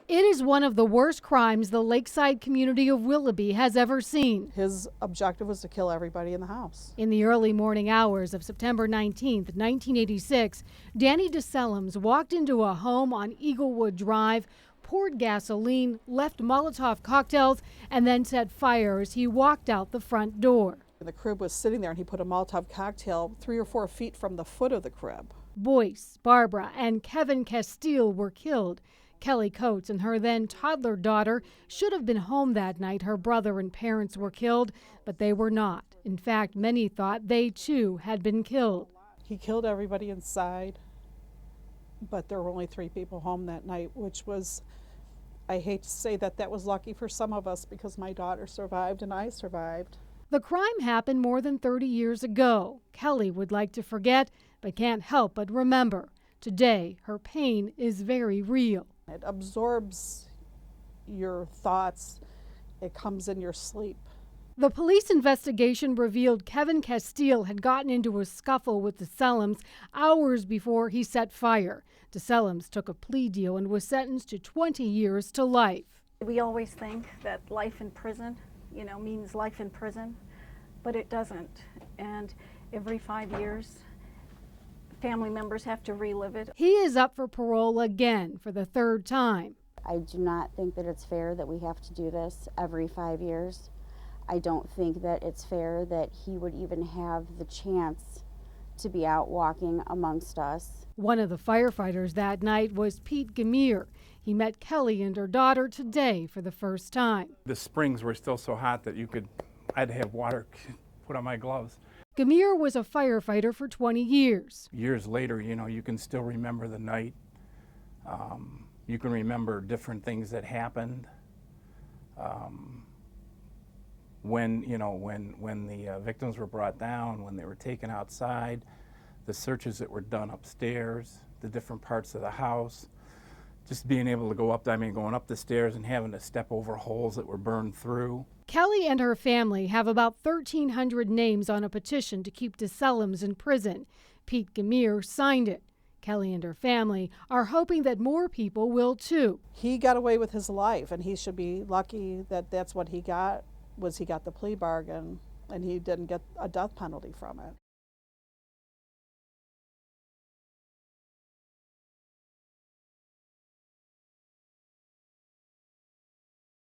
It is one of the worst crimes the lakeside community of Willoughby has ever seen. His objective was to kill everybody in the house. In the early morning hours of September 19th, 1986, Danny DeSelms walked into a home on Eaglewood Drive, poured gasoline, left Molotov cocktails, and then set fire as he walked out the front door. The crib was sitting there and he put a Molotov cocktail 3 or 4 feet from the foot of the crib. Boyce, Barbara, and Kevin Castile were killed. Kelly Coates and her then toddler daughter should have been home that night. Her brother and parents were killed, but they were not. In fact, many thought they too had been killed. He killed everybody inside, but there were only 3 people home that night, which was, I hate to say that was lucky for some of us because my daughter survived and I survived. The crime happened more than 30 years ago. Kelly would like to forget, but can't help but remember. Today, her pain is very real. It absorbs your thoughts. It comes in your sleep. The police investigation revealed Kevin Castile had gotten into a scuffle with DeSelms hours before he set fire. DeSelms took a plea deal and was sentenced to 20 years to life. We always think that life in prison, means life in prison, but it doesn't. And every 5 years, family members have to relive it. He is up for parole again for the 3rd time. I do not think that it's fair that we have to do this every 5 years. I don't think that it's fair that he would even have the chance to be out walking amongst us. One of the firefighters that night was Pete Gamir. He met Kelly and her daughter today for the first time. The springs were still so hot that I had to have water put on my gloves. Gamir was a firefighter for 20 years. Years later, you can still remember the night. You can remember different things that happened. When the victims were brought down, when they were taken outside, the searches that were done upstairs, the different parts of the house, just being able to go up, going up the stairs and having to step over holes that were burned through. Kelly and her family have about 1,300 names on a petition to keep DeSelms in prison. Pete Gamir signed it. Kelly and her family are hoping that more people will too. He got away with his life, and he should be lucky that that's what he got, was he got the plea bargain, and he didn't get a death penalty from it.